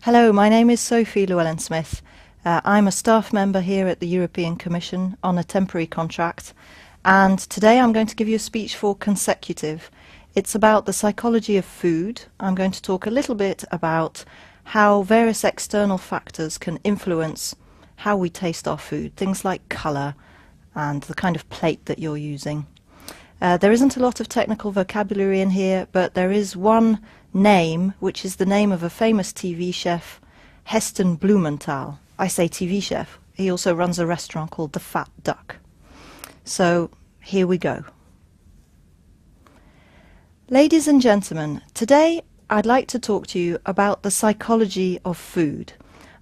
Hello, my name is Sophie Llewellyn-Smith. I'm a staff member here at the European Commission on a temporary contract, and today I'm going to give you a speech for Consecutive. It's about the psychology of food. I'm going to talk a little bit about how various external factors can influence how we taste our food, things like colour and the kind of plate that you're using. There isn't a lot of technical vocabulary in here, but there is one name, which is the name of a famous TV chef, Heston Blumenthal. I say TV chef. He also runs a restaurant called The Fat Duck. So here we go. Ladies and gentlemen, today I'd like to talk to you about the psychology of food.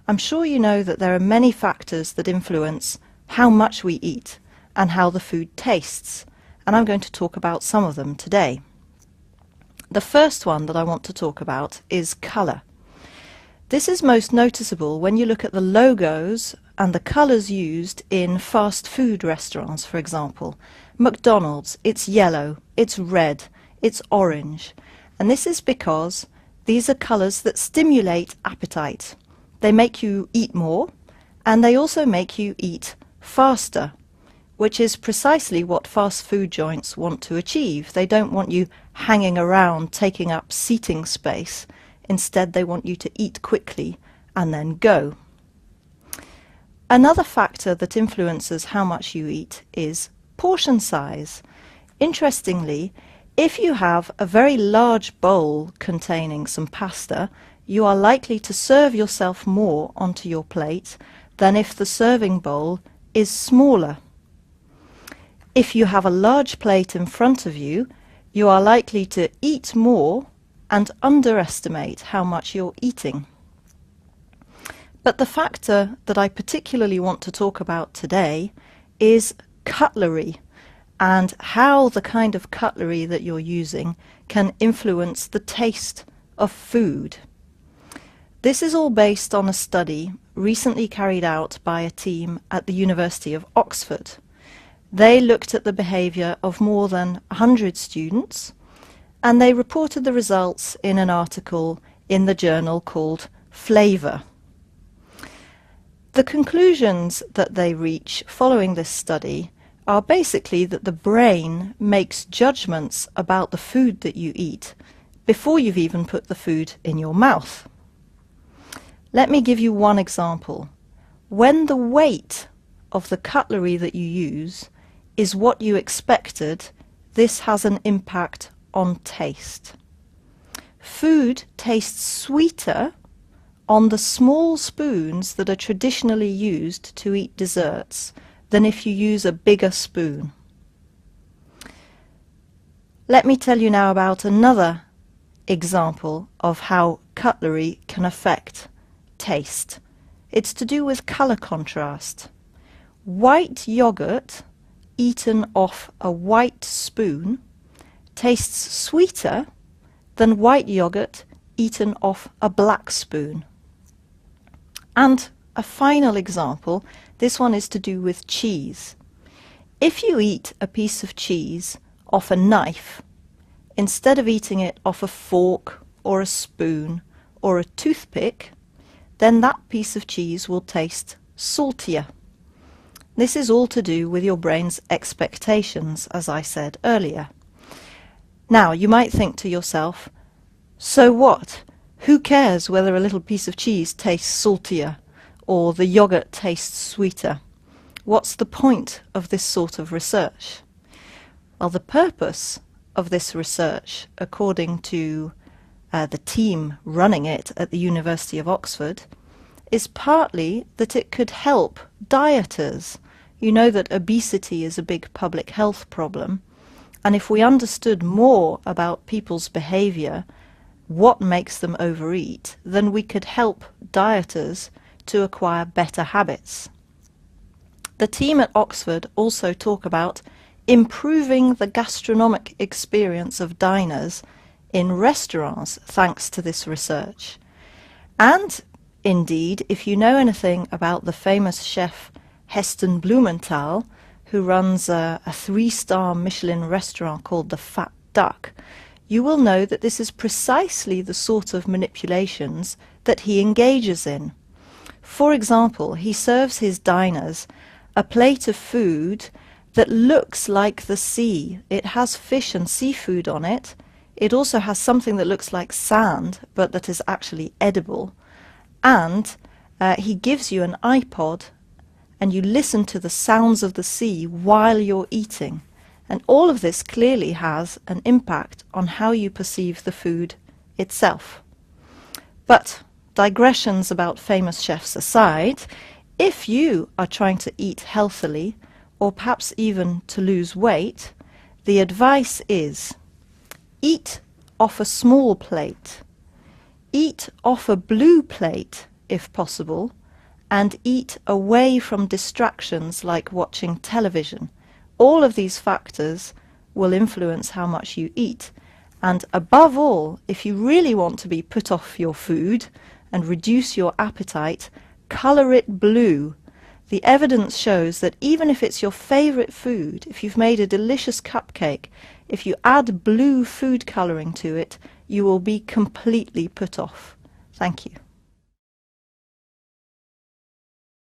I'm sure you know that there are many factors that influence how much we eat and how the food tastes, and I'm going to talk about some of them today. The first one that I want to talk about is colour. This is most noticeable when you look at the logos and the colours used in fast food restaurants, for example. McDonald's, it's yellow, it's red, it's orange. And this is because these are colours that stimulate appetite. They make you eat more, and they also make you eat faster, which is precisely what fast food joints want to achieve. They don't want you hanging around taking up seating space. Instead, they want you to eat quickly and then go. Another factor that influences how much you eat is portion size. Interestingly, if you have a very large bowl containing some pasta, you are likely to serve yourself more onto your plate than if the serving bowl is smaller. If you have a large plate in front of you, you are likely to eat more and underestimate how much you're eating. But the factor that I particularly want to talk about today is cutlery, and how the kind of cutlery that you're using can influence the taste of food. This is all based on a study recently carried out by a team at the University of Oxford. They looked at the behaviour of more than 100 students, and they reported the results in an article in the journal called Flavour. The conclusions that they reach following this study are basically that the brain makes judgments about the food that you eat before you've even put the food in your mouth. Let me give you one example. When the weight of the cutlery that you use is what you expected, this has an impact on taste. Food tastes sweeter on the small spoons that are traditionally used to eat desserts than if you use a bigger spoon. Let me tell you now about another example of how cutlery can affect taste. It's to do with colour contrast. White yogurt eaten off a white spoon tastes sweeter than white yogurt eaten off a black spoon. And a final example, this one is to do with cheese. If you eat a piece of cheese off a knife, instead of eating it off a fork or a spoon or a toothpick, then that piece of cheese will taste saltier. This is all to do with your brain's expectations, as I said earlier. Now, you might think to yourself, so what? Who cares whether a little piece of cheese tastes saltier or the yogurt tastes sweeter? What's the point of this sort of research? Well, the purpose of this research, according to the team running it at the University of Oxford, is partly that it could help dieters. You know that obesity is a big public health problem, and if we understood more about people's behaviour, what makes them overeat, then we could help dieters to acquire better habits. The team at Oxford also talk about improving the gastronomic experience of diners in restaurants thanks to this research. And indeed, if you know anything about the famous chef Heston Blumenthal, who runs a 3-star Michelin restaurant called The Fat Duck, you will know that this is precisely the sort of manipulations that he engages in. For example, he serves his diners a plate of food that looks like the sea. It has fish and seafood on it. It also has something that looks like sand, but that is actually edible. And he gives you an iPod, and you listen to the sounds of the sea while you're eating. And all of this clearly has an impact on how you perceive the food itself. But digressions about famous chefs aside, if you are trying to eat healthily, or perhaps even to lose weight, the advice is: eat off a small plate, eat off a blue plate if possible, and eat away from distractions like watching television. All of these factors will influence how much you eat. And above all, if you really want to be put off your food and reduce your appetite, colour it blue. The evidence shows that even if it's your favourite food, if you've made a delicious cupcake, if you add blue food colouring to it, you will be completely put off. Thank you.